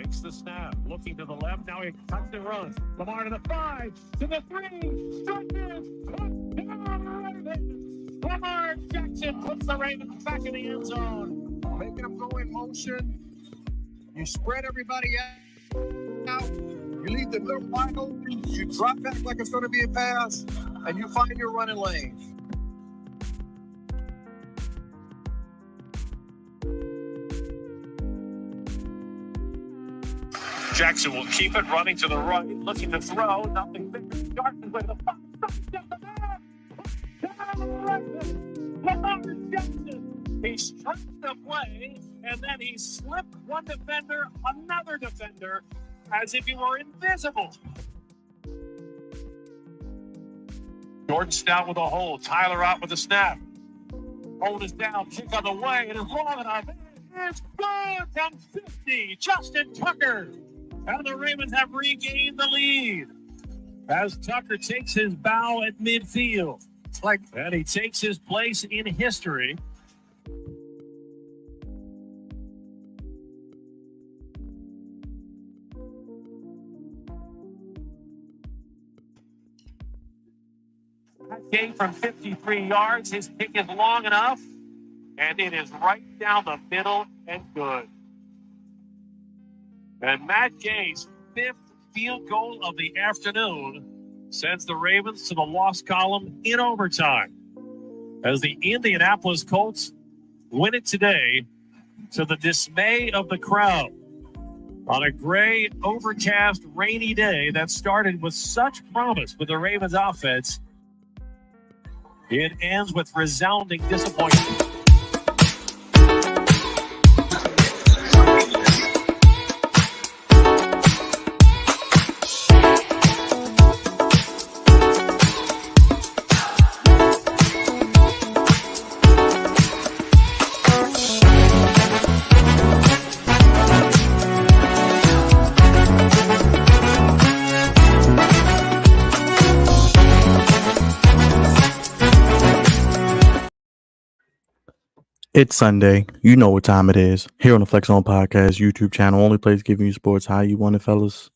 Takes the snap, looking to the left. Now he cuts and runs. Lamar to the 5, to the 3. Stretches. Touchdown Ravens. Lamar Jackson puts the Ravens back in the end zone. Making them go in motion. You spread everybody out. You leave the middle wide open. You drop back like it's going to be a pass, and you find your running lane. Jackson will keep it running to the right, looking to throw. Nothing big. Jackson with the 5. Lamar Jackson. He stripped the play, and then he slipped one defender, another defender, as if he were invisible. Jordan Stout with a hold. Tyler out with a snap. Hold is down. Kick on the way. It is long enough. It's good from 50. Justin Tucker. And the Ravens have regained the lead as Tucker takes his bow at midfield. And he takes his place in history. That came from 53 yards. His kick is long enough, and it is right down the middle and good. And Matt Gay's 5th field goal of the afternoon sends the Ravens to the loss column in overtime as the Indianapolis Colts win it today to the dismay of the crowd on a gray, overcast, rainy day that started with such promise with the Ravens offense. It ends with resounding disappointment. It's Sunday. You know what time it is. Here on the Flex On Podcast YouTube channel, only place giving you sports how you want it, fellas.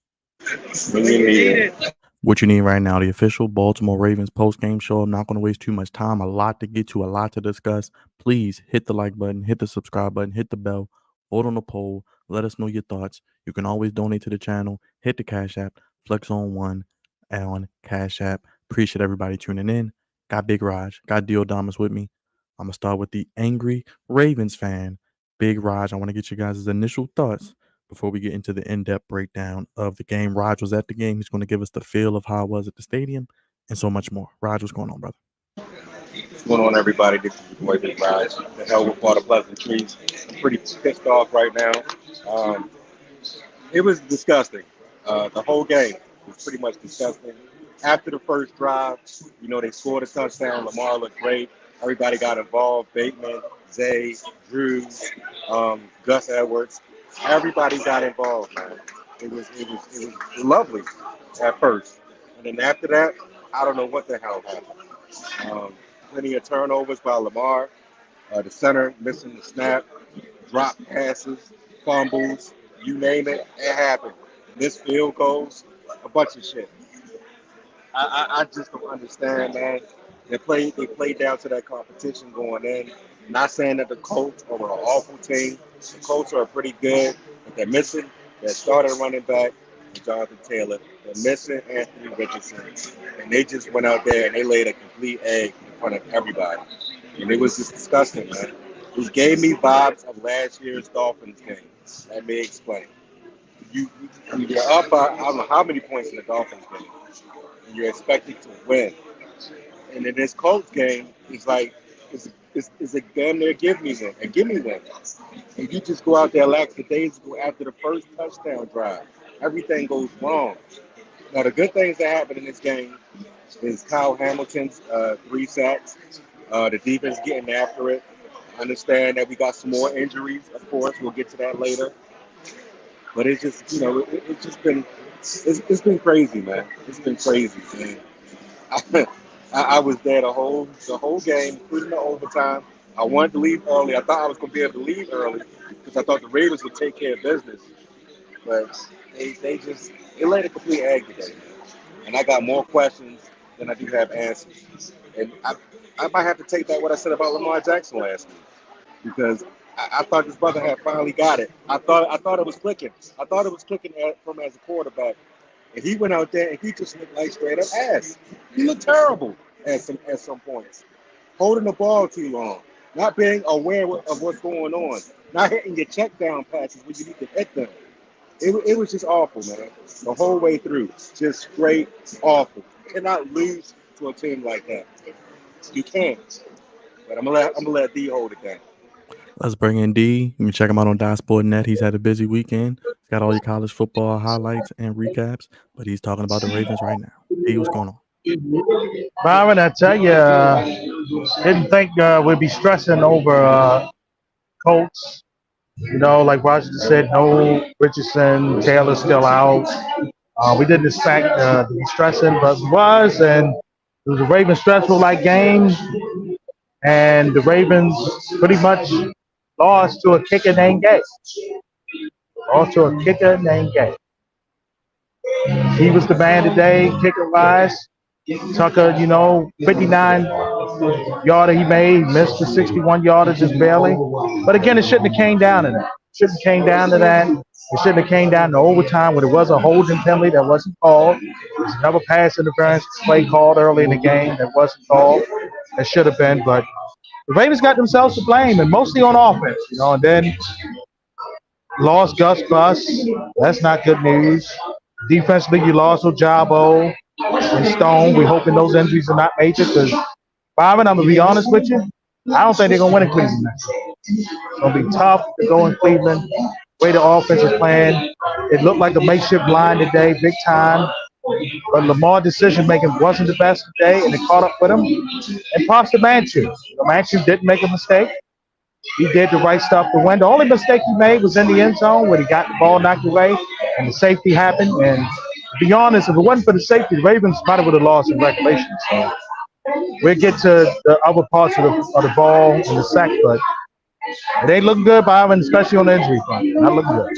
What you need right now, the official Baltimore Ravens postgame show. I'm not going to waste too much time. A lot to get to, a lot to discuss. Please hit the like button, hit the subscribe button, hit the bell, vote on the poll. Let us know your thoughts. You can always donate to the channel. Hit the Cash App, Flex On 1 on Cash App. Appreciate everybody tuning in. Got Big Raj, got Diodamas with me. I'm going to start with the angry Ravens fan, Big Raj. I want to get you guys' initial thoughts before we get into the in-depth breakdown of the game. Raj was at the game. He's going to give us the feel of how it was at the stadium and so much more. Raj, what's going on, brother? What's going on, everybody? This is your boy, Big Raj. The hell with all the pleasantries. I'm pretty pissed off right now. It was disgusting. The whole game was pretty much disgusting. After the first drive, they scored a touchdown. Lamar looked great. Everybody got involved. Bateman, Zay, Drew, Gus Edwards. Everybody got involved, man. It was lovely at first. And then after that, I don't know what the hell happened. Plenty of turnovers by Lamar. The center missing the snap, drop passes, fumbles, you name it, it happened. Missed field goals, a bunch of shit. I just don't understand, man. They played down to that competition going in. Not saying that the Colts are an awful team. The Colts are pretty good, but they're missing their starting running back, Jonathan Taylor. They're missing Anthony Richardson. And they just went out there and they laid a complete egg in front of everybody. And it was just disgusting, man. It gave me vibes of last year's Dolphins game. Let me explain. You're up by, I don't know how many points in the Dolphins game, and you're expected to win. And in this Colts game, it's like, it's a damn near give me one. And you just go out there lackadaisical after the first touchdown drive. Everything goes wrong. Now, the good things that happened in this game is Kyle Hamilton's 3 sacks. The defense getting after it. I understand that we got some more injuries, of course. We'll get to that later. But it's just, it's been crazy, man. It's been crazy, man. I was there the whole game, including the overtime. I wanted to leave early. I thought I was going to be able to leave early because I thought the Ravens would take care of business. but they laid a complete egg today, man. And I got more questions than I do have answers. And I might have to take back what I said about Lamar Jackson last week because I thought his brother had finally got it. I thought it was clicking. I thought it was clicking from as a quarterback. And he went out there and he just looked like straight up ass. He looked terrible at some points. Holding the ball too long, not being aware of what's going on, not hitting your check down passes when you need to hit them. It was just awful, man. The whole way through. Just straight awful. You cannot lose to a team like that. You can't. But I'm gonna let D hold it down. Let's bring in D. You can check him out on DieSport.net. He's had a busy weekend. He's got all your college football highlights and recaps, but he's talking about the Ravens right now. D, what's going on? Byron, I tell you, didn't think we'd be stressing over Colts. You know, like Roger just said, no Richardson, Taylor's still out. We didn't expect to be stressing, but it was, and it was a Ravens stressful-like game, and the Ravens pretty much lost to a kicker named Gay. He was the man today, kicker-wise. Tucker, 59-yarder he made, missed the 61-yarder just barely. But again, it shouldn't have came down to that. It shouldn't have came down to overtime when it was a holding penalty that wasn't called. There was another pass interference play called early in the game that wasn't called. That should have been, but the Ravens got themselves to blame, and mostly on offense, and then lost Gus Bus. That's not good news. Defensively, you lost Ojabo and Stone. We're hoping those injuries are not major because, Byron, I'm going to be honest with you, I don't think they're going to win in Cleveland next year. It's going to be tough to go in Cleveland. Way the offense is playing. It looked like a makeshift line today, big time. But Lamar's decision-making wasn't the best today, and it caught up with him. And props to Minshew. Minshew didn't make a mistake. He did the right stuff to win. The only mistake he made was in the end zone when he got the ball knocked away and the safety happened. And to be honest, if it wasn't for the safety, the Ravens might have would have lost in regulation. So we'll get to the other parts of the ball in a sec, but it ain't looking good, Byron, especially on the injury front. Not looking good.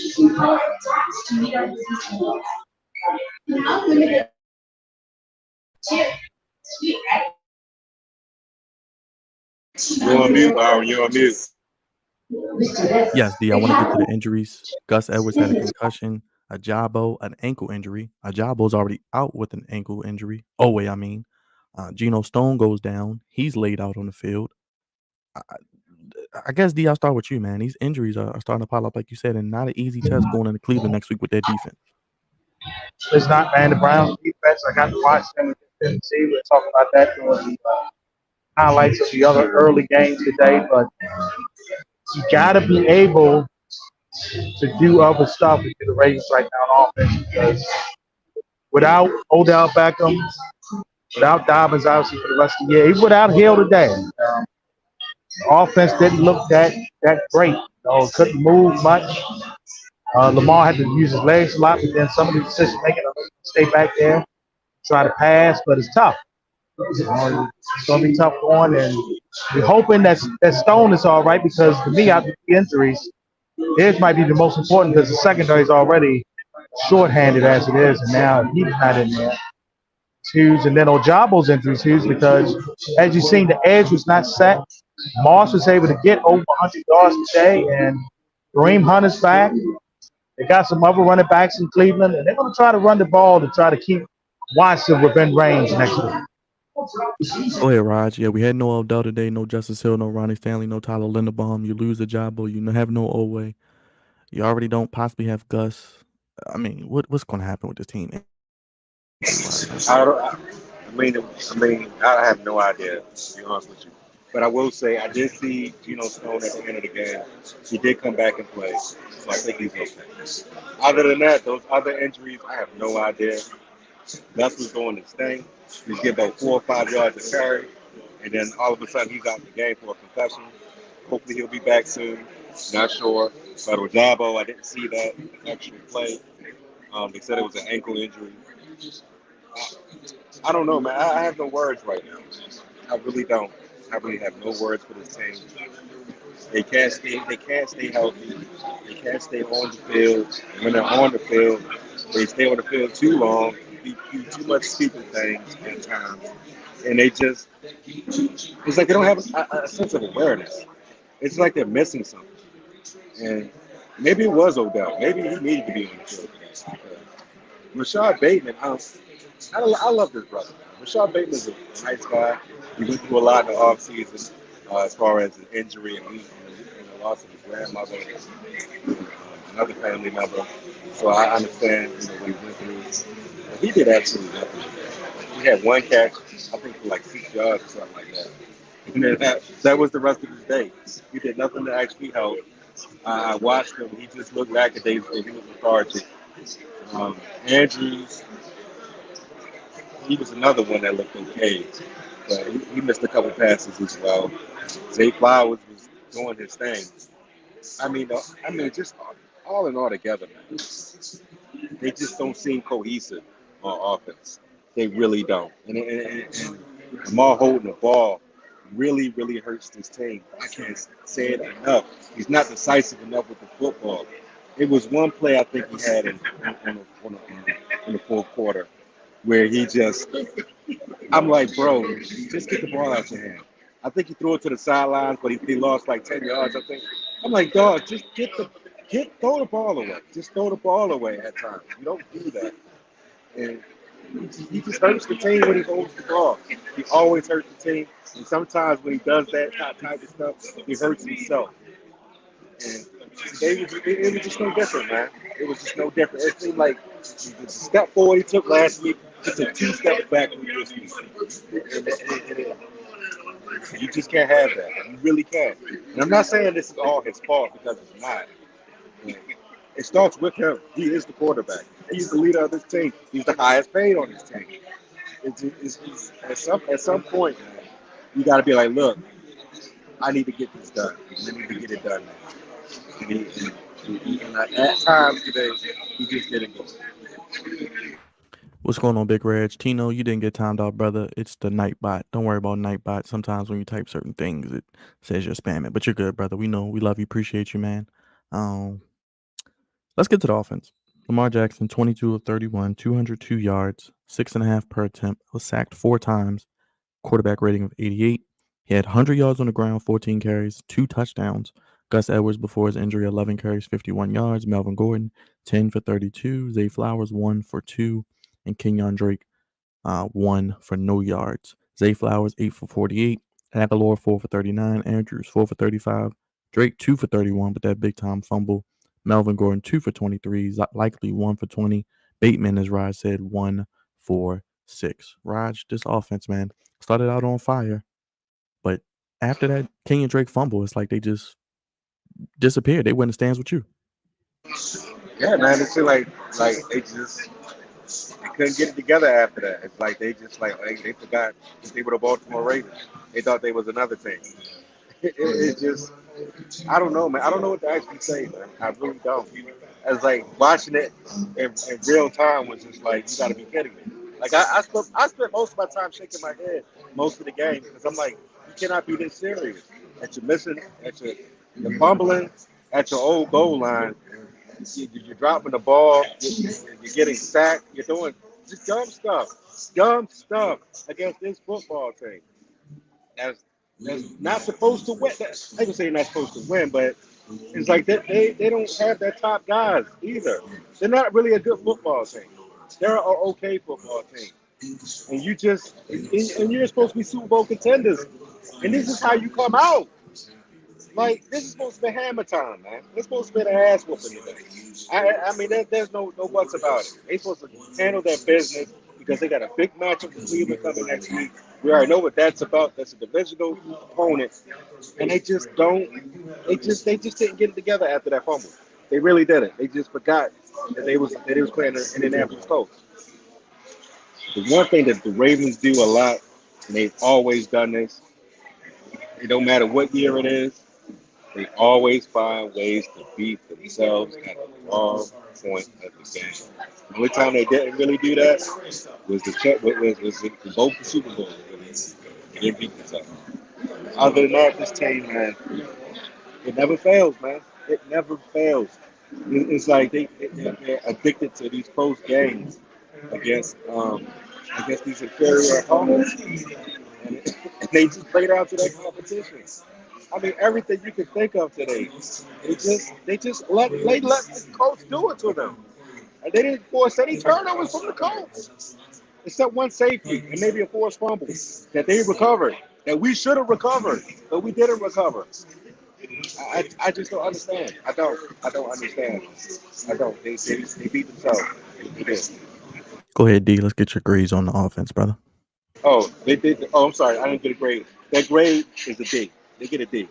You're on mute, Byron. You're on mute. Yes, D, I want to get to the injuries. Gus Edwards had a concussion, Ojabo, an ankle injury. Ajabo's already out with an ankle injury. Geno Stone goes down. He's laid out on the field. I guess, D, I'll start with you, man. These injuries are starting to pile up, like you said, and not an easy test going into Cleveland next week with their defense. It's not, man. The Browns defense, I got to watch them in Tennessee. We'll talk about that during the highlights of the other early games today, but you got to be able to do other stuff with the Ravens right now on offense because without Odell Beckham, without Dobbins, obviously, for the rest of the year, even without Hill today, the offense didn't look that great. Couldn't move much. Lamar had to use his legs a lot, but then some of the decision making, stay back there, try to pass, but it's tough. It's going to be tough going, and we're hoping that Stone is all right because to me, after the injuries, his might be the most important because the secondary is already shorthanded as it is, and now he's not in there. It's huge, and then Ojabo's injury is huge because, as you've seen, the edge was not set. Moss was able to get over 100 yards today, and Kareem Hunt is back. They got some other running backs in Cleveland, and they're going to try to run the ball to try to keep Watson within range next week. Go ahead, Raj. Yeah, we had no Odell today, no Justice Hill, no Ronnie Stanley, no Tyler Linderbaum. You lose Ojabo, you have no Oweh. You already don't possibly have Gus. I mean, what's going to happen with this team? I have no idea, to be honest with you. But I will say I did see Geno Stone at the end of the game. He did come back and play, so I think he's okay. Other than that, those other injuries, I have no idea. Gus was doing his thing. He's getting about 4 or 5 yards of carry, and then all of a sudden he's out of the game for a concussion. Hopefully he'll be back soon. Not sure. But Ojabo, I didn't see that actually play. They said it was an ankle injury. I don't know, man. I have no words right now. I really don't. I really have no words for this team. They can't stay healthy. They can't stay on the field. And when they're on the field, they stay on the field too long, do too much stupid things at times. And it's like they don't have a sense of awareness. It's like they're missing something. And maybe it was Odell. Maybe he needed to be on the field for this. Rashad Bateman, I love this brother. Rashad Bateman is a nice guy. He went through a lot in the offseason as far as an injury and the loss of his grandmother and another family member. So I understand what he went through. But he did absolutely nothing. He had one catch, I think, for like 6 yards or something like that. And then that was the rest of his day. He did nothing to actually help. I watched him. He just looked lackadaisical. He was lethargic. Andrews, he was another one that looked okay, but he missed a couple passes as well. Zay Flowers was doing his thing. I mean, just all in all together, man. They just don't seem cohesive on offense. They really don't. And Lamar holding the ball really, really hurts this team. I can't say it enough. He's not decisive enough with the football. It was one play I think he had in the fourth quarter where I'm like, bro, just get the ball out your hand. I think he threw it to the sidelines, but he lost like 10 yards, I think. I'm like, dog, just throw the ball away. Just throw the ball away at times. You don't do that. And he just hurts the team when he holds the ball. He always hurts the team. And sometimes when he does that type of stuff, he hurts himself. And it was just no different, man. It was just no different. It seemed like the step forward he took last week, he took 2 steps back this week. You just can't have that. You really can't. And I'm not saying this is all his fault because it's not. It starts with him. He is the quarterback. He's the leader of this team. He's the highest paid on this team. At some point, man, you got to be like, look, I need to get this done. I need to get it done now. And at times today, he just didn't go. What's going on, Big Reg? Tino, you didn't get timed out, brother. It's the Nightbot. Don't worry about Nightbot. Sometimes when you type certain things, it says you're spamming. But you're good, brother. We know. We love you. Appreciate you, man. Let's get to the offense. Lamar Jackson, 22 of 31, 202 yards, 6.5 per attempt. Was sacked 4 times. Quarterback rating of 88. He had 100 yards on the ground, 14 carries, 2 touchdowns. Gus Edwards, before his injury, 11 carries, 51 yards. Melvin Gordon, 10 for 32. Zay Flowers, 1 for 2. And Kenyon Drake, 1 for no yards. Zay Flowers, 8 for 48. Aguilar, 4 for 39. Andrews, 4 for 35. Drake, 2 for 31, but that big-time fumble. Melvin Gordon, 2 for 23. Likely 1 for 20. Bateman, as Raj said, 1 for 6. Raj, this offense, man, started out on fire. But after that Kenyon Drake fumble, it's like they just disappeared. They went in the stands with you. Yeah, man, it's like they couldn't get it together after that. It's like they forgot that they were the Baltimore Ravens. They thought they was another team. It just, I don't know, man. I don't know what to actually say, man. I really don't. It's like watching it in real time was just like, you got to be kidding me. Like I spent most of my time shaking my head most of the game because I'm like, you cannot be this serious. That you're missing, you're fumbling at your old goal line. You're dropping the ball. You're getting sacked. You're doing just dumb stuff against this football team. That's not supposed to win. I can say not supposed to win, but it's like they don't have their top guys either. They're not really a good football team. They're an okay football team. And you're supposed to be Super Bowl contenders. And this is how you come out. Like, this is supposed to be hammer time, man. It's supposed to be the ass whooping today. I mean, there's no buts about it. They're supposed to handle their business because they got a big matchup with Cleveland coming next week. We already know what that's about. That's a divisional opponent. And they just didn't get it together after that fumble. They really didn't. They just forgot that they was playing the Indianapolis Colts. The one thing that the Ravens do a lot, and they've always done this, it don't matter what year it is, they always find ways to beat themselves at the wrong point of the game. The only time they didn't really do that was both the Super Bowls. They didn't beat themselves. other than that, this team, man, it never fails, man. It never fails. It's like they're addicted to these close games against these inferior opponents, and they just play down to that competition. I mean, everything you can think of today, they just let the Colts do it to them, and they didn't force any turnovers from the Colts, except one safety and maybe a forced fumble that they recovered, that we should have recovered, but we didn't recover. I just don't understand. I don't understand. I don't. They beat themselves. They did. Go ahead, D. Let's get your grades on the offense, brother. Oh, they did. Oh, I'm sorry. I didn't get a grade. That grade is a D. They get a D.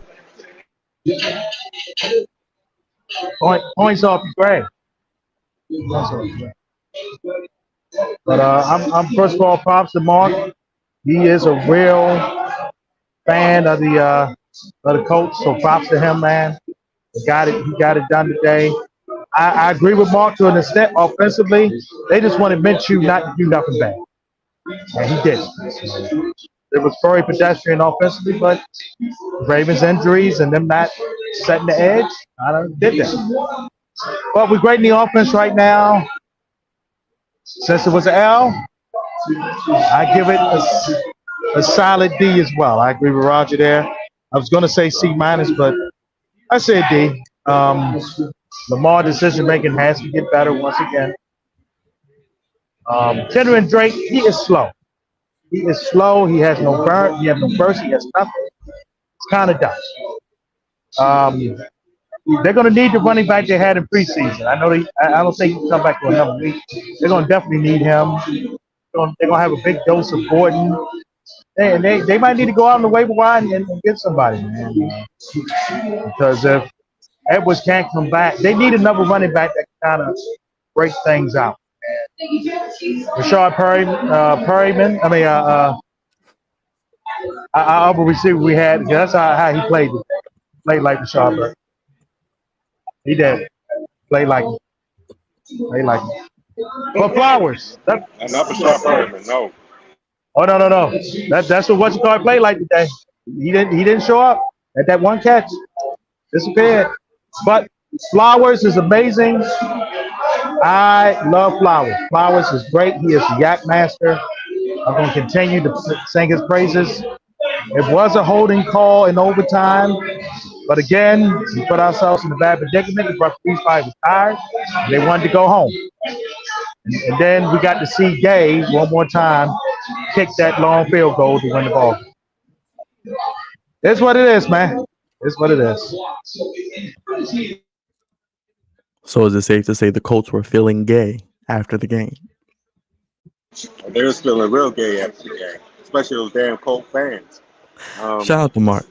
Points off your grade. But I'm first of all, props to Mark. He is a real fan of the Colts, so props to him, man. He got it done today. I agree with Mark to an extent. Offensively, they just wanted Minshew not to do nothing bad, and he did. It was very pedestrian offensively, but Ravens injuries and them not setting the edge, I don't did that. But we're great in the offense right now. Since it was an L, I give it a solid D as well. I agree with Roger there. I was going to say C minus, but I said D. Lamar decision making has to get better once again. Kendrick and Drake, he is slow. He is slow. He has no burn. He has no burst. He has nothing. It's kind of dumb. They're going to need the running back they had in preseason. I don't think he'll come back to another week. They're going to definitely need him. They're going to have a big dose of Gordon. They might need to go out on the waiver wire and get somebody, man. Because if Edwards can't come back, they need another running back that can kind of break things out. Rashard Perryman. Our receiver we had. That's how he played. Played like Rashard Perryman. He did. Play like him. But Flowers. Not Rashard Perryman, no. Oh no. That's what you call it. Played like today. He didn't show up at that one catch. Disappeared. But Flowers is amazing. I love Flowers. Flowers is great. He is the yak master. I'm going to continue to sing his praises. It was a holding call in overtime. But again, we put ourselves in a bad predicament. The referee was tired. They wanted to go home. And then we got to see Gay one more time kick that long field goal to win the ball. It's what it is, man. It's what it is. So is it safe to say the Colts were feeling gay after the game? They was feeling real gay after the game, especially those damn Colt fans. Shout out to Mark.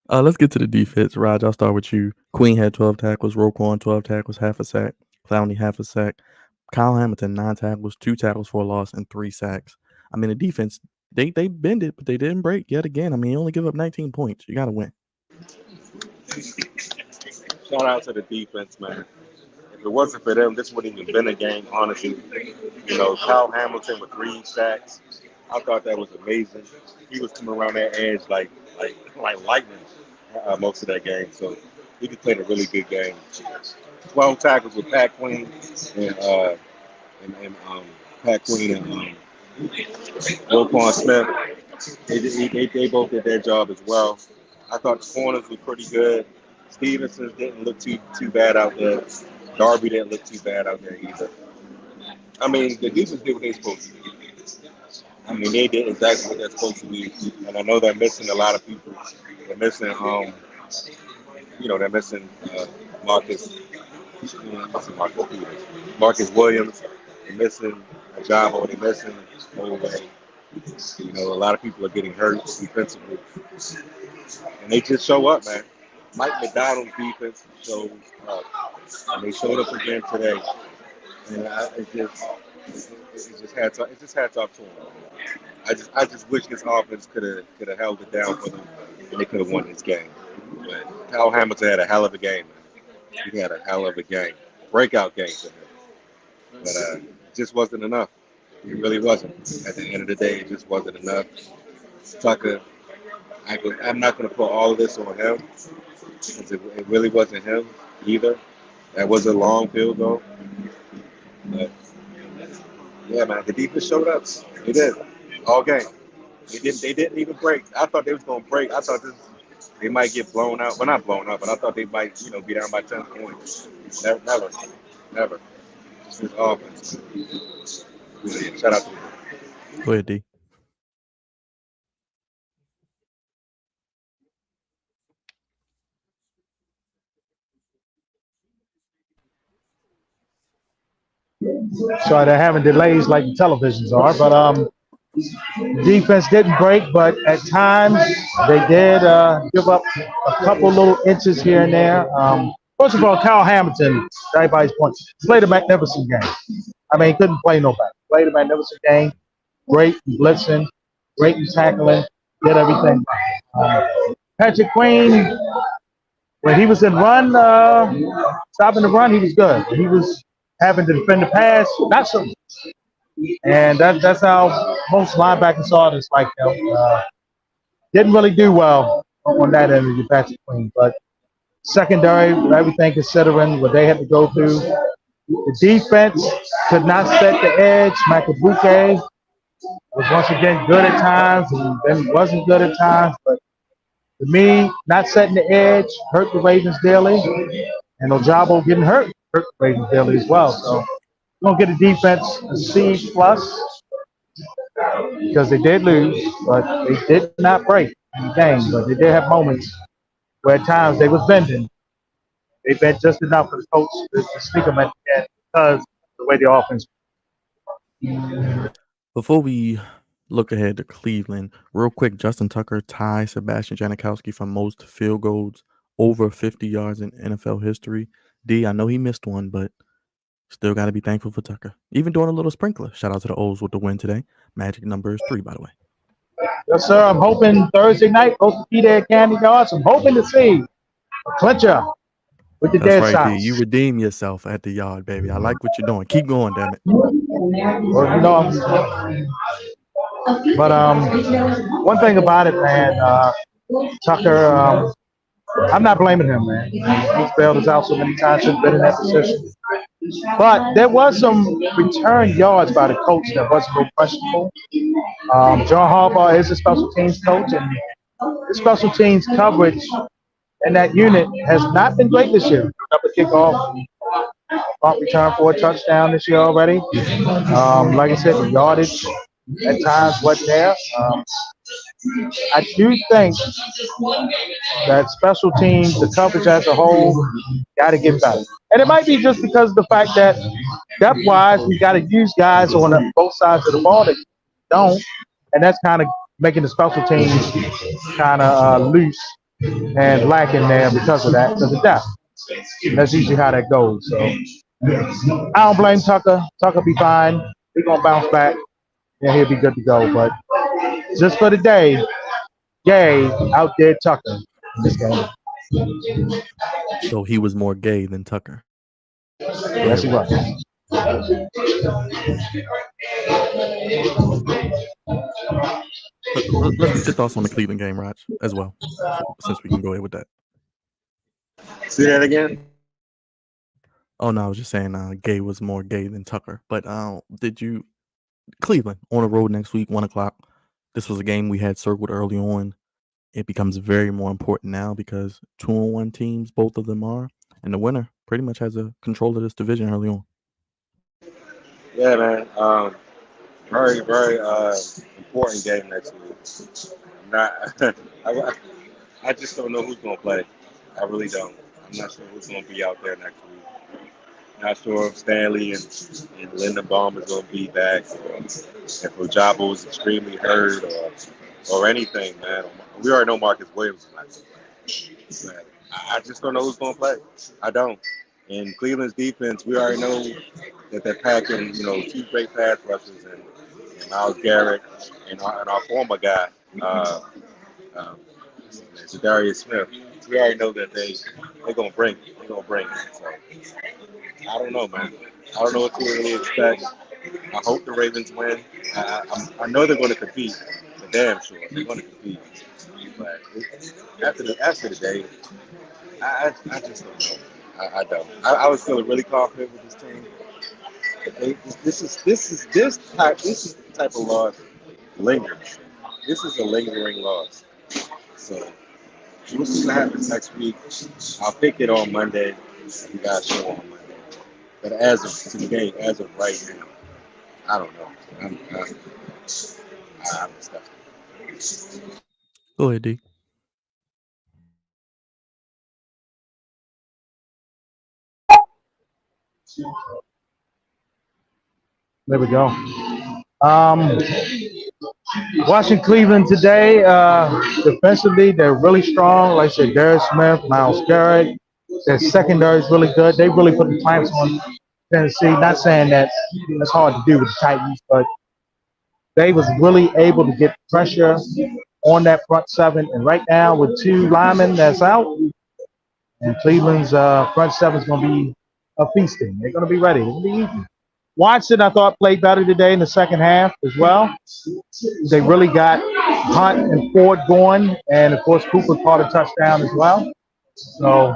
Let's get to the defense. Raj, I'll start with you. Queen had 12 tackles. Roquan, 12 tackles, half a sack. Clowney, half a sack. Kyle Hamilton, 9 tackles, 2 tackles for a loss, and 3 sacks. I mean, the defense, they bend it, but they didn't break yet again. I mean, you only give up 19 points. You got to win. Shout out to the defense, man. If it wasn't for them, this wouldn't even been a game, honestly. You know, Kyle Hamilton with 3 sacks. I thought that was amazing. He was coming around that edge like lightning most of that game. So he could play a really good game. 12 tackles with Pat Queen and Pat Queen and Roquan Smith. They both did their job as well. I thought the corners were pretty good. Stevenson didn't look too bad out there. Darby didn't look too bad out there either. I mean, the defense did what they supposed to do. I mean, they did exactly what they're supposed to do. And I know they're missing a lot of people. They're missing, they're missing Marcus Williams. They're missing Ajabo. They're missing Olay. You know, a lot of people are getting hurt defensively. And they just show up, man. Mike McDonald's defense shows up. And they showed up again today. And it just hats off to them. I just wish this offense could have held it down for them, and they could have won this game. But Kyle Hamilton had a hell of a game, man. He had a hell of a game, breakout game for him. But it just wasn't enough. It really wasn't. At the end of the day, it just wasn't enough. Tucker, I'm not going to put all of this on him because it really wasn't him either. That was a long field goal. But, yeah, man, the defense showed up. They did. All game. They didn't even break. I thought they was going to break. I thought they might get blown out. Well, not blown out, but I thought they might, be down by 10 points. Never. Just this offense. Yeah, shout out to them. Go ahead, D. Sorry, they're having delays like the televisions are, but defense didn't break, but at times they did give up a couple little inches here and there. First of all, Kyle Hamilton, everybody's point, played a magnificent game. I mean, he couldn't play no better. Played a magnificent game. Great in blitzing, great in tackling, did everything. Patrick Queen, when he was in run, stopping the run, he was good. He was having to defend the pass, not so much. And that's how most linebackers saw this. Like, didn't really do well on that end of your Patrick Queen. But secondary, with everything considering what they had to go through, the defense could not set the edge. Makabuke was once again good at times and then wasn't good at times. But to me, not setting the edge hurt the Ravens daily. And Ojabo getting hurt the Ravens daily as well. So we're going to get a defense a C plus because they did lose, but they did not break in the game. But they did have moments where at times they was bending. They bent just enough for the coach to sneak them at the end because of the way the offense. Before we look ahead to Cleveland, real quick, Justin Tucker ties Sebastian Janikowski for most field goals over 50 yards in NFL history. D, I know he missed one, but still got to be thankful for Tucker. Even doing a little sprinkler. Shout out to the O's with the win today. Magic number is 3, by the way. Yes, sir. I'm hoping Thursday night, both to be there at Candy Yards. I'm hoping to see a clincher with the dead That's right, Sox. D. You redeem yourself at the yard, baby. I like what you're doing. Keep going, damn it. Well, one thing about it, man, Tucker, I'm not blaming him, man. He's bailed us out so many times, he's been in that position. But there was some return yards by the coach that wasn't real questionable. John Harbaugh is a special teams coach, and the special teams coverage in that unit has not been great this year. Up a kickoff, punt return for a touchdown this year already. Like I said, the yardage at times wasn't there. I do think that special teams, the coverage as a whole, got to get better. And it might be just because of the fact that depth-wise, we got to use guys on both sides of the ball that don't, and that's kind of making the special teams kind of loose and lacking there because of that, because of depth. That's usually how that goes. So I don't blame Tucker. Tucker be fine. He's going to bounce back, and he'll be good to go. But just for the day, Gay outdid Tucker in this game. So he was more gay than Tucker. Yes, he was. Let's get your thoughts on the Cleveland game, Raj, as well, since we can go ahead with that. See that again? Oh, no, I was just saying Gay was more gay than Tucker. But Cleveland on the road next week, 1 o'clock. This was a game we had circled early on. It becomes very more important now because 2-1 teams, both of them are, and the winner pretty much has a control of this division early on. Yeah, man. Very, very important game next week. I just don't know who's going to play. I really don't. I'm not sure who's going to be out there next week. Not sure if Stanley and Lindenbaum is going to be back, or if Ojabo is extremely hurt, or anything, man. We already know Marcus Williams is not going to play. I just don't know who's going to play. I don't. In Cleveland's defense, we already know that they're packing, 2 great pass rushers and Myles Garrett and our former guy, Zadarius Smith. We already know that they're going to bring it. They're going to bring it. So I don't know, man. I don't know what to really expect. I hope the Ravens win. I know they're going to compete. The damn sure they're going to compete. But after the day, I just don't know. I don't. I was feeling really confident with this team. This is the type of loss lingers. This is a lingering loss. So we'll see what happens next week. I'll pick it on Monday. You guys show on Monday. But as of today, as of right now, I don't know. I'm disgusted. Go ahead, D. There we go. Watching Cleveland today, defensively, they're really strong. Like I said, Darius Smith, Myles Garrett. Their secondary is really good. They really put the clamps on Tennessee. Not saying that that's hard to do with the Titans, but they was really able to get pressure on that front seven. And right now, with two linemen that's out, and Cleveland's front seven is going to be a feasting. They're going to be ready. It's going to be easy. Watson, I thought, played better today in the second half as well. They really got Hunt and Ford going, and of course Cooper caught a touchdown as well. So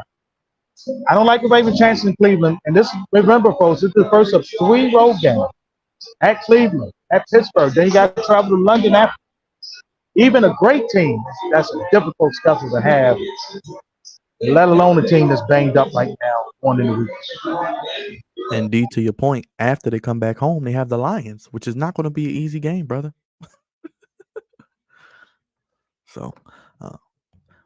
I don't like the Ravens' chances in Cleveland. And this, remember, folks, this is the first of 3 road games at Cleveland, at Pittsburgh. Then you got to travel to London after. Even a great team, that's a difficult schedule to have, let alone a team that's banged up right now on in the week. And D, to your point, after they come back home, they have the Lions, which is not going to be an easy game, brother. So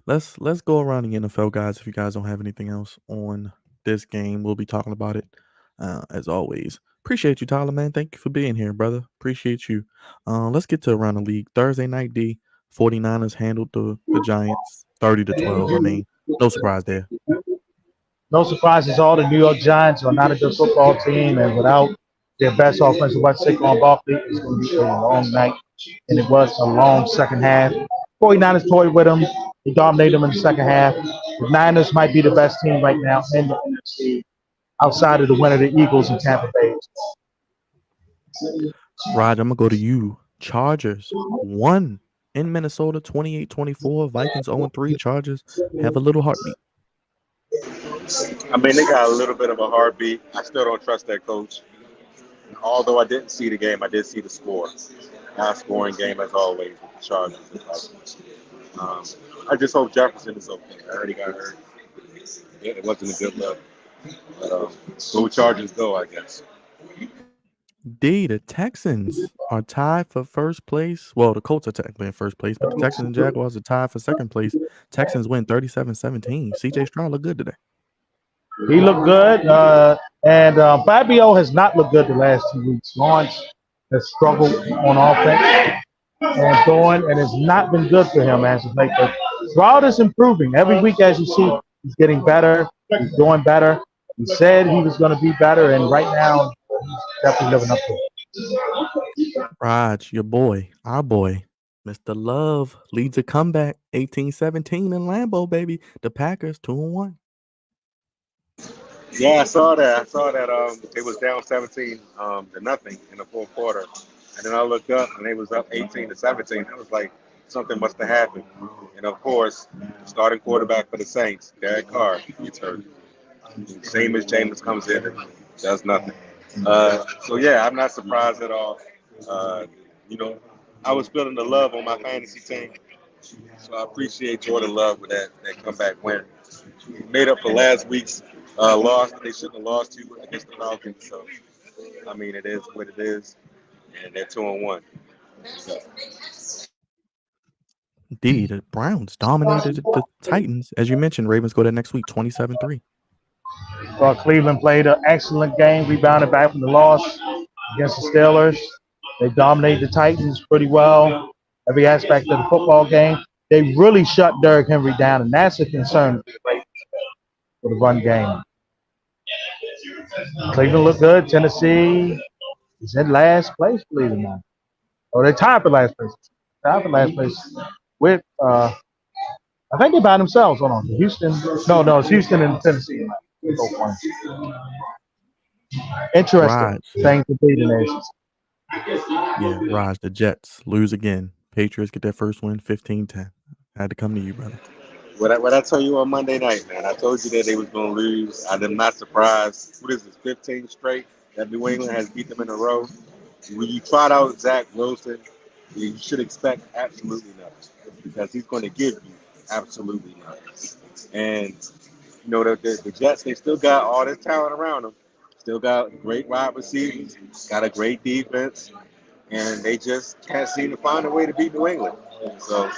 let's go around the NFL, guys. If you guys don't have anything else on this game, we'll be talking about it as always. Appreciate you, Tyler, man. Thank you for being here, brother. Appreciate you. Let's get to around the league. Thursday night, D, 49ers handled the Giants 30-12. I mean, no surprise there. No surprises, all the New York Giants are not a good football team, and without their best offensive weapon, Saquon Barkley, it's going to be a long night, and it was a long second half. 49ers toyed with them. They dominated them in the second half. The Niners might be the best team right now in the NFC, outside of the win of the Eagles in Tampa Bay. Rod, I'm going to go to you. Chargers won in Minnesota 28-24. Vikings 0-3. Chargers have a little heartbeat. I mean, they got a little bit of a heartbeat. I still don't trust that coach. Although I didn't see the game, I did see the score. High-scoring game as always with the Chargers and Vikings. I just hope Jefferson is okay. I already got hurt. Yeah, it wasn't a good look. But go Chargers go, I guess. D, the Texans are tied for first place. Well, the Colts are technically in first place, but the Texans and Jaguars are tied for second place. Texans win 37-17. CJ Stroud looked good today. He looked good, and Fabio has not looked good the last 2 weeks. Lawrence has struggled on offense and going, and it's not been good for him as of late. But Stroud is improving. Every week, as you see, he's getting better. He's doing better. He said he was going to be better, and right now, he's definitely living up to it. Raj, your boy, our boy, Mr. Love leads a comeback 18-17 in Lambeau, baby. The Packers 2-1. Yeah, I saw that. It was down 17 to nothing in the fourth quarter. And then I looked up and they was up 18-17. I was like, something must have happened. And of course, starting quarterback for the Saints, Derek Carr, gets hurt. Same as Jameis comes in and does nothing. So yeah, I'm not surprised at all. I was feeling the love on my fantasy team. So I appreciate Jordan Love with that comeback win. He made up for last week's loss that they shouldn't have lost to against the Falcons. So, I mean, it is what it is. And they're 2-1. So. D, the Browns dominated the Titans. As you mentioned, Ravens go there next week, 27-3. Well, Cleveland played an excellent game, rebounded back from the loss against the Steelers. They dominated the Titans pretty well, every aspect of the football game. They really shut Derrick Henry down, and that's a concern for the run game. Cleveland looked good. Tennessee is in last place, believe it or not. Or they're tied for last place. With, I think they're by themselves. Hold on. Houston. No, it's Houston and Tennessee. Interesting Raj. things to be the nations. Yeah, Raj, the Jets lose again. Patriots get their first win, 15-10. Had to come to you, brother. What I told you on Monday night, man, I told you that they was going to lose. I'm not surprised. What is this, 15 straight that New England has beat them in a row? When you trot out Zach Wilson, you should expect absolutely nothing because he's going to give you absolutely nothing. And, the Jets, they still got all this talent around them. Still got great wide receivers, got a great defense, and they just can't seem to find a way to beat New England. So,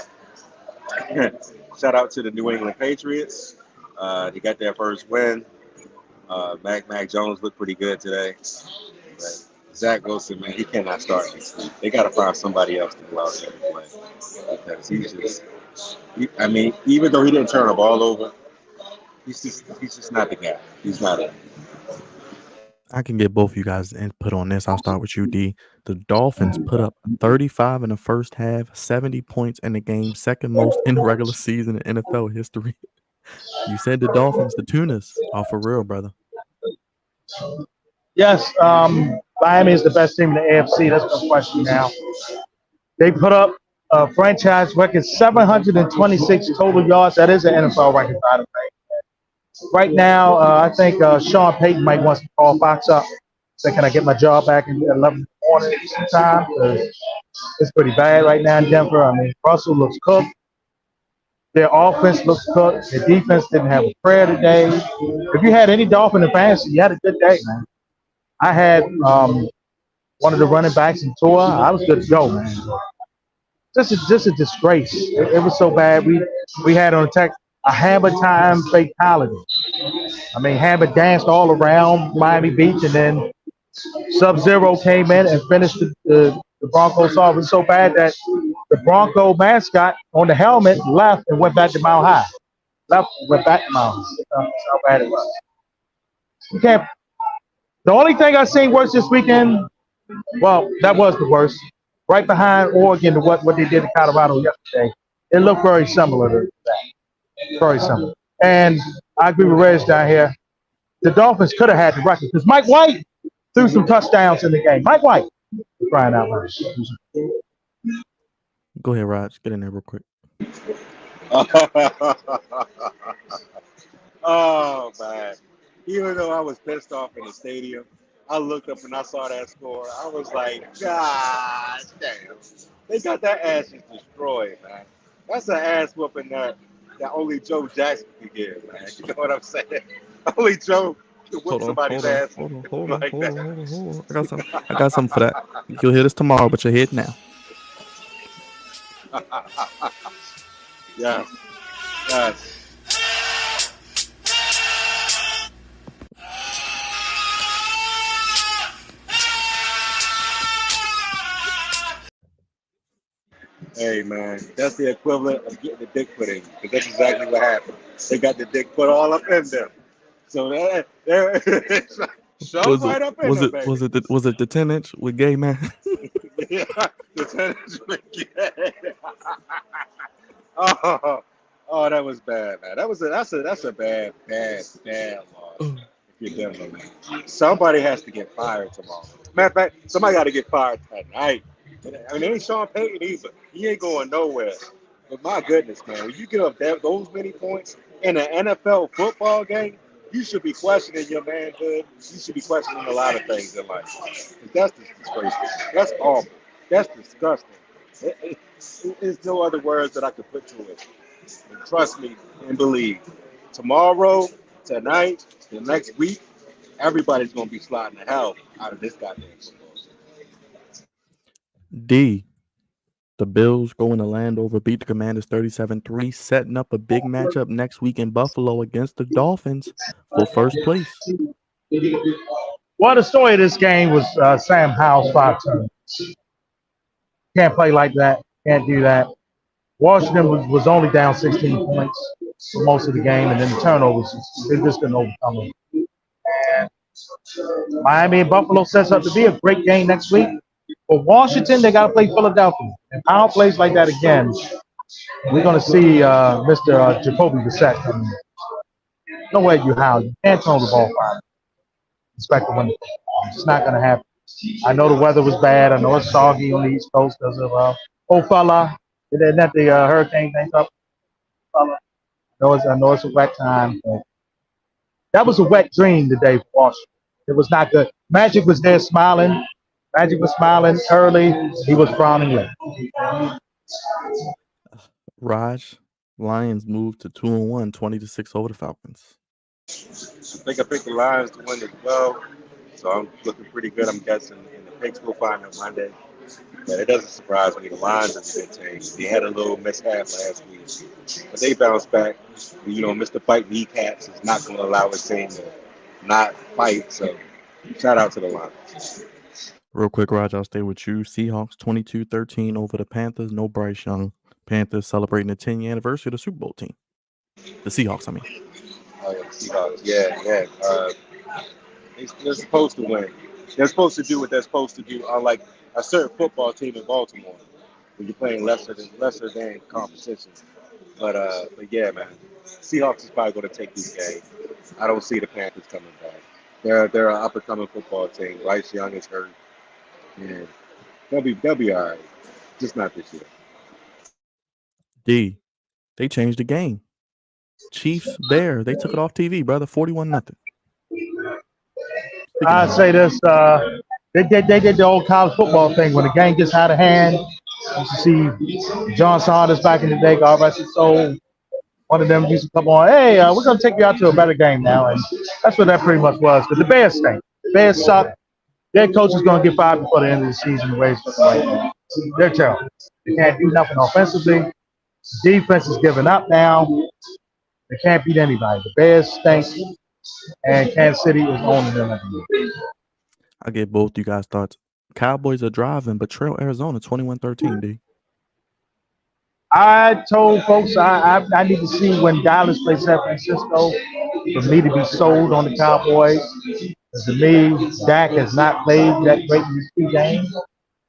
shout out to the New England Patriots. They got their first win. Mac Jones looked pretty good today. But Zach Wilson, man, he cannot start next week. They got to find somebody else to go out there and play because even though he didn't turn the ball over, he's just not the guy. He's not it. I can get both of you guys input on this. I'll start with you, D. The Dolphins put up 35 in the first half, 70 points in the game, second most in the regular season in NFL history. You said the Dolphins, the Tunas, are for real, brother. Yes, Miami is the best team in the AFC. That's no question now. They put up a franchise record 726 total yards. That is an NFL record, by the way. Right now, I think Sean Payton might want to call Fox up. Say, can I get my job back at 11 in the morning sometime? It's pretty bad right now in Denver. I mean, Russell looks cooked. Their offense looks cooked. Their defense didn't have a prayer today. If you had any Dolphin in fantasy, you had a good day, man. I had one of the running backs in tour. I was good to go, man. Just a disgrace. It was so bad. We had on attack a hammer time fatality. I mean, hammer danced all around Miami Beach, and then Sub-Zero came in and finished the Broncos off. It was so bad that the Bronco mascot on the helmet left and went back to Mile High. Went back to Mile High. That's how bad it was. You can't. The only thing I seen worse this weekend, well, that was the worst. Right behind Oregon to what they did to Colorado yesterday. It looked very similar to that. Very similar. And I agree with Reg down here. The Dolphins could have had the record because Mike White threw some touchdowns in the game. Mike White, crying out loud. Go ahead, Raj. Get in there real quick. Oh, man. Even though I was pissed off in the stadium, I looked up and I saw that score. I was like, God damn. They got that ass just destroyed, man. That's an ass whooping that only Joe Jackson could give, man. You know what I'm saying? Only Joe can whoop somebody's ass. Hold on. I got something for that. You'll hear this tomorrow, but you'll hear it now. Yes. Yes. Hey, man, that's the equivalent of getting the dick put in you, because that's exactly what happened. They got the dick put all up in them. So they're right up in them, baby. Was it the 10-inch with gay man? Yeah, the 10-inch with gay. Oh, that was bad, man. That's a bad loss. If you're Denver, man. Somebody has to get fired tomorrow. Matter of fact, somebody got to get fired tonight. I mean, it ain't Sean Payton either. He ain't going nowhere. But my goodness, man, when you give up those many points in an NFL football game, you should be questioning your manhood. You should be questioning a lot of things in life. That's disgraceful. That's awful. That's disgusting. There's no other words that I could put to it. And trust me and believe. Tomorrow, tonight, the next week, everybody's going to be sliding the hell out of this goddamn football. D. The Bills going to Landover, beat the Commanders 37-3, setting up a big matchup next week in Buffalo against the Dolphins for first place. Well, the story of this game was Sam Howell's 5 turnovers. Can't play like that. Can't do that. Washington was only down 16 points for most of the game, and then the turnovers, they just couldn't overcome them. And Miami and Buffalo sets up to be a great game next week. For Washington, they got to play Philadelphia. If Howell plays like that again, we're going to see Mr. Jacoby Brissett coming in. No way, you Howell. You can't throw the ball 5. Expect to win the It's not going to happen. I know the weather was bad. I know it's soggy on the East Coast because of old fella. Isn't that the hurricane thing up, fella? I know it's a wet time. But that was a wet dream today for Washington. It was not good. Magic was there smiling. Magic was smiling early. He was frowning late. Raj, Lions moved to 2-1, 20-6 over the Falcons. I think I picked the Lions to win as well, so I'm looking pretty good. I'm guessing in the picks we'll find on Monday. But it doesn't surprise me. The Lions is a good team. They had a little mishap last week, but they bounced back. Mr. Fight Kneecaps is not going to allow his team to not fight. So shout out to the Lions. Real quick, Raj, I'll stay with you. Seahawks 22-13 over the Panthers. No Bryce Young. Panthers celebrating the 10-year anniversary of the Super Bowl team. The Seahawks, I mean. Oh, yeah, the Seahawks. Yeah. They're supposed to win. They're supposed to do what they're supposed to do, unlike a certain football team in Baltimore, when you're playing lesser than competition. But yeah, man, Seahawks is probably going to take this game. I don't see the Panthers coming back. They're an up and coming football team. Bryce Young is hurt, and they'll be all right. Just not this year. D, they changed the game. Chiefs, Bears, they took it off TV, brother. 41-0. I say this, they did the old college football thing. When the game gets out of hand, you used to see John Saunders back in the day, God rest his soul. One of them used to come on, hey, we're going to take you out to a better game now. And that's what that pretty much was. But the Bears stink. The Bears suck. Their coach is going to get fired before the end of the season the way it's looking right now. They're terrible. They can't do nothing offensively. Defense is giving up now. They can't beat anybody. The Bears stink. And Kansas City is owning them. I get both you guys' thoughts. Cowboys are driving, but trail Arizona 21-13, D. I told folks I need to see when Dallas plays San Francisco for me to be sold on the Cowboys. To me, Dak has not played that great in these 2 games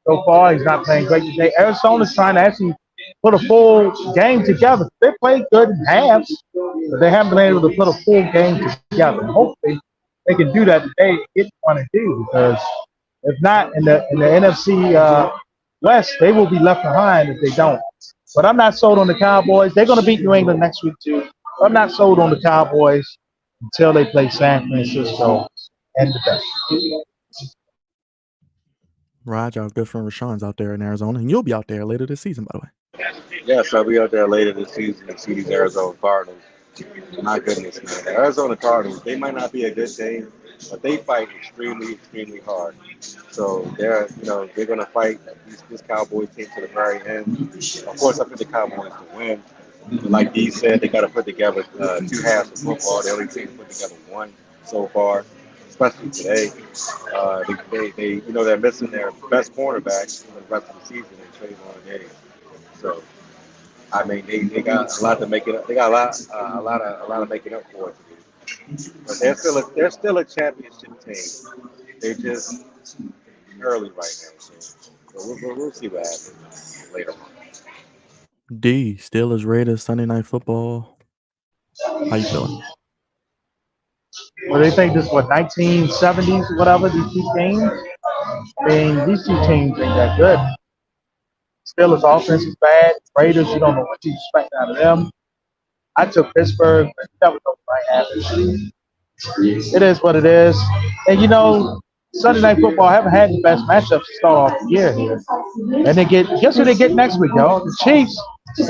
so far. He's not playing great today. Arizona's trying to actually put a full game together. They played good in halves, but they haven't been able to put a full game together. And hopefully, they can do that today. Get one and do, because if not, in the NFC West, they will be left behind if they don't. But I'm not sold on the Cowboys. They're going to beat New England next week too. I'm not sold on the Cowboys until they play San Francisco and the best. Raj, our good friend Rashawn's out there in Arizona, and you'll be out there later this season, by the way. Yes, I'll be out there later this season and see these Arizona Cardinals. My goodness, man. The Arizona Cardinals, they might not be a good team, but they fight extremely, extremely hard. So they're going to fight this Cowboys team to the very end. Of course, I think the Cowboys to win. But like Dee said, they got to put together 2 halves of football. The only team put together 1 so far, especially today. They're missing their best cornerback for the rest of the season in Trayvon Diggs. So, I mean, they got a lot to make it up. They got a lot of making up for it to do. But they're still a championship team. They're just early right now. So we'll see what happens later on. D, Steelers Raiders Sunday Night Football. How you feeling? Well, they think this is 1970s or whatever, these 2 teams. I mean, these 2 teams ain't that good. Steelers offense is bad. Raiders, you don't know what you expect out of them. I took Pittsburgh, but that was what might happen. It is what it is. And Sunday Night Football haven't had the best matchups to start off the year here. And guess who they get next week, y'all? The Chiefs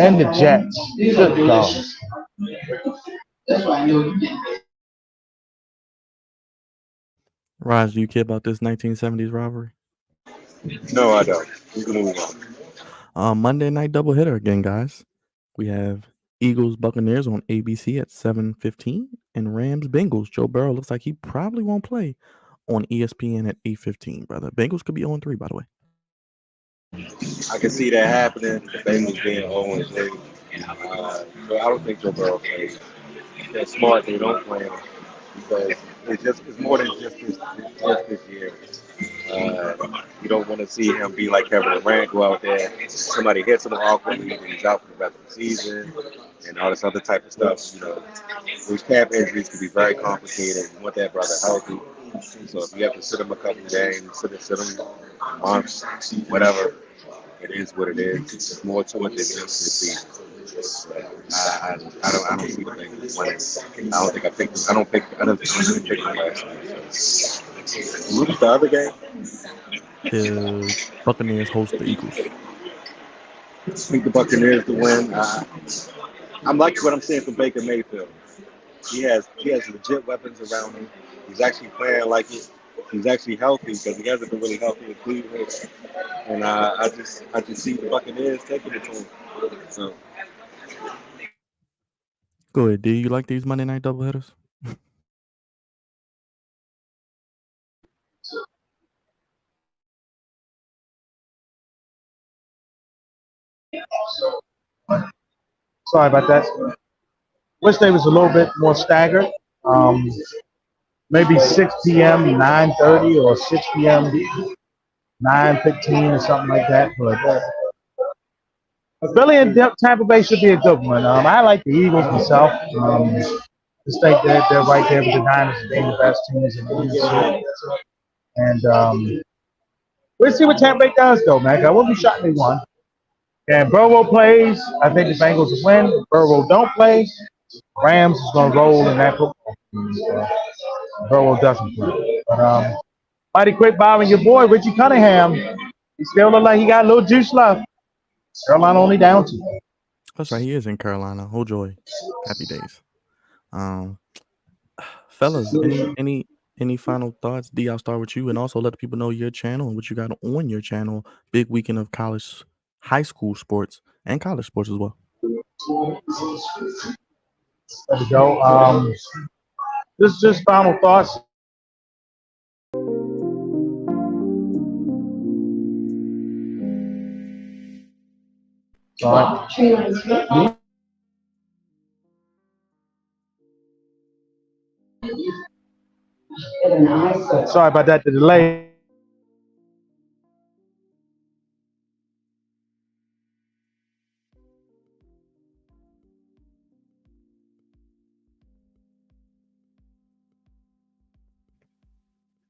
and the Jets. Good God. Raj, do you care about this 1970s rivalry? No, I don't. We can move on. Monday night doubleheader again, guys. We have Eagles Buccaneers on ABC at 7:15 and Rams Bengals. Joe Burrow looks like he probably won't play on ESPN at 8:15, brother. Bengals could be 0-3, by the way. I can see that happening. The Bengals being 0-3. But I don't think Joe Burrow plays. They're smart. They don't play him because it's more than just this year. You don't want to see him be like Kevin Durant, go out there, somebody hits him awkwardly, and he's out for the rest of the season, and all this other type of stuff. These calf injuries can be very complicated. You want that brother healthy. So if you have to sit him a couple of games, sit him a month, whatever, It is what it is. It's more to it than just this season. I don't see the Bengals winning. I don't think them last week. Who was the other game? The Buccaneers host the Eagles. I think the Buccaneers to win. I'm liking what I'm seeing from Baker Mayfield. He has legit weapons around him. He's actually playing like it. He's actually healthy because he hasn't been really healthy with Cleveland. And I just see the Buccaneers taking it to him. So Go ahead, D. You like these Monday night doubleheaders? Sorry about that. Wish they was a little bit more staggered. Maybe 6 p.m., 9:30, or 6 p.m., 9:15, or something like that. But Philly and Tampa Bay should be a good one. I like the Eagles myself. Just think that they're right there with the Niners being the best teams in the league. And we'll see what Tampa Bay does, though, man. I wouldn't be shocked if they won. And Burrow plays, I think the Bengals will win. If Burrow don't play, Rams is going to roll in that football team. Burrow doesn't play. But mighty quick bobbing your boy, Richie Cunningham. He still look like he got a little juice left. Carolina only down 2. That's right. He is in Carolina. Oh joy, happy days. Fellas, any final thoughts? D, I'll start with you, and also let the people know your channel and what you got on your channel. Big weekend of high school sports, and college sports as well. There we go. This is just final thoughts. Sorry. Sorry about that, the delay.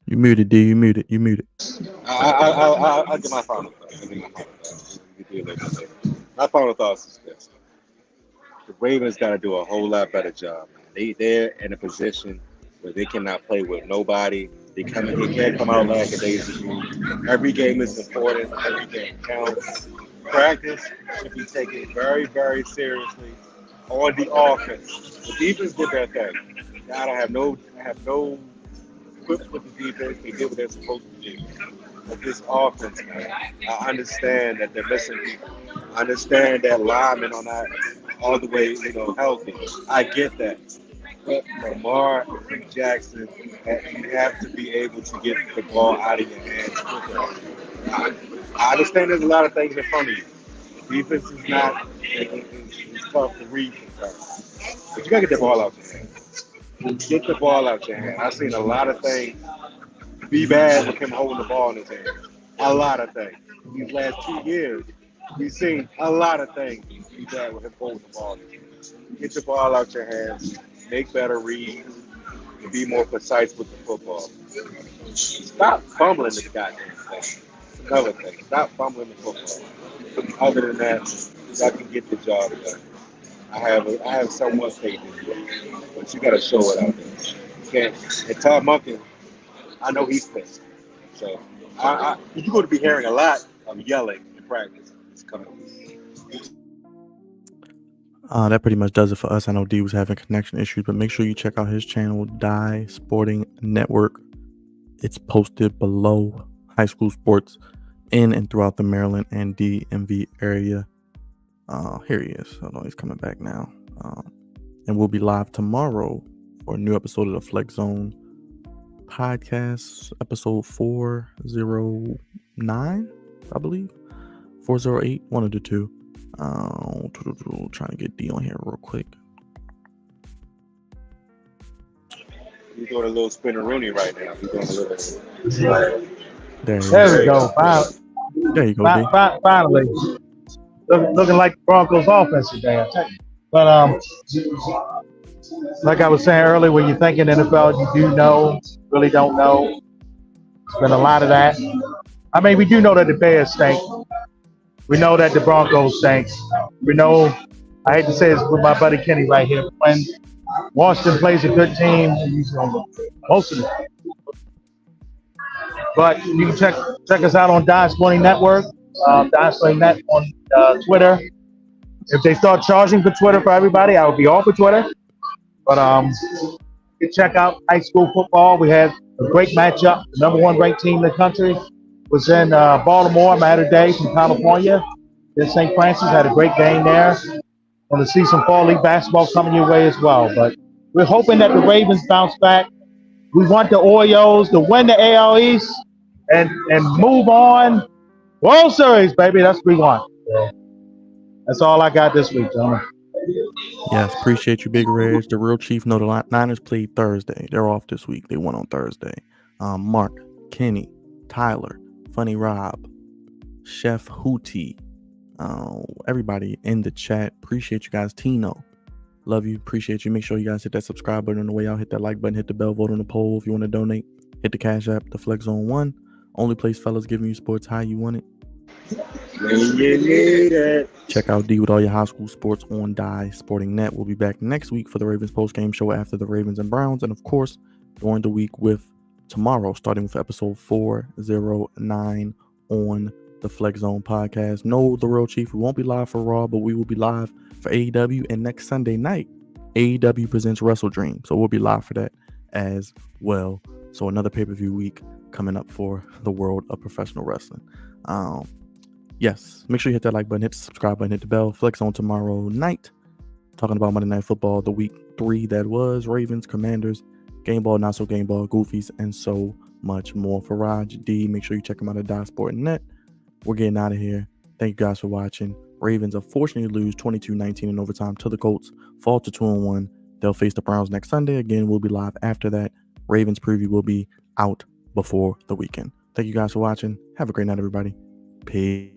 You muted, D. You muted. I'll get my final thoughts. My final thoughts is this. The Ravens got to do a whole lot better job. They're in a position where they cannot play with nobody. They can't come out lackadaisical. Every game is important. Every game counts. Practice should be taken very, very seriously on the offense. The defense did their thing. I don't have no equipped with the defense. They did what they're supposed to do. But this offense, man, I understand that they're missing people. I understand that linemen are not all the way, healthy. I get that. But Lamar Jackson, you have to be able to get the ball out of your hands quicker. I understand there's a lot of things in front of you. Defense is not, it's tough to read sometimes. But you got to get the ball out your hands. Get the ball out your hand. I've seen a lot of things be bad with him holding the ball in his hand. A lot of things. These last 2 years, we've seen a lot of things be bad with him holding the ball in his hand. Get the ball out your hands. Make better reads. And be more precise with the football. Stop fumbling the goddamn thing. Another thing. Stop fumbling the football. Other than that, y'all can get the job done. I have somewhat faith in you, but you got to show it out there. You can't. And Todd Monken, I know he's pissed. So you're going to be hearing a lot of yelling in practice this coming week. That pretty much does it for us. I know D was having connection issues, but make sure you check out his channel, Die Sporting Network. It's posted below high school sports in and throughout the Maryland and DMV area. Here he is. Hold on, he's coming back now. And we'll be live tomorrow for a new episode of the Flex Zone podcast, episode 409, I believe. 408, one of the two. Trying to get D on here real quick. He's doing a little spinneroonie right now. He's doing a little. There we go. There you go, D. Finally. Looking like the Broncos offense today, I tell you. But like I was saying earlier, when you're thinking NFL, you do know, really don't know. There's been a lot of that. I mean, we do know that the Bears stink. We know that the Broncos stink. We know, I hate to say this with my buddy Kenny right here, when Washington plays a good team, most of it. But you can check us out on Dime Sporting Network, Dime Sporting Net on Twitter. If they start charging for Twitter for everybody, I would be off of Twitter. But you can check out high school football. We had a great matchup. The number one ranked team in the country was in Baltimore, Matter Day from California. Then St. Francis had a great game there. Want to see some fall league basketball coming your way as well. But we're hoping that the Ravens bounce back. We want the Orioles to win the AL East and move on. World Series, baby. That's what we want. So that's all I got this week, gentlemen. Yes, appreciate you, Big Reg. The real chief know the Niners played Thursday. They're off this week. They won on Thursday. Mark, Kenny, Tyler, Funny Rob, Chef Hootie, everybody in the chat. Appreciate you guys. Tino, love you. Appreciate you. Make sure you guys hit that subscribe button on the way out. Hit that like button. Hit the bell. Vote on the poll if you want to donate. Hit the Cash App, the Flex Zone 1. Only place fellas giving you sports how you want it. When you need it. Check out D with all your high school sports on Die Sporting Net. We'll be back next week for the Ravens postgame show after the Ravens and Browns. And of course, during the week with tomorrow, starting with episode 409 on the Flex Zone podcast. No, the Real Chief, we won't be live for Raw, but we will be live for AEW. And next Sunday night, AEW presents Wrestle Dream. So we'll be live for that as well. So another pay-per-view week coming up for the world of professional wrestling. Yes, make sure you hit that like button, hit the subscribe button, hit the bell. Flex on tomorrow night. Talking about Monday Night Football, the week 3 that was Ravens, Commanders, Game Ball, Not So Game Ball, Goofies, and so much more. For Raj D, make sure you check him out at DieSportNet. We're getting out of here. Thank you guys for watching. Ravens unfortunately lose 22-19 in overtime to the Colts. Fall to 2-1. They'll face the Browns next Sunday. Again, we'll be live after that. Ravens preview will be out before the weekend. Thank you guys for watching. Have a great night, everybody. Peace.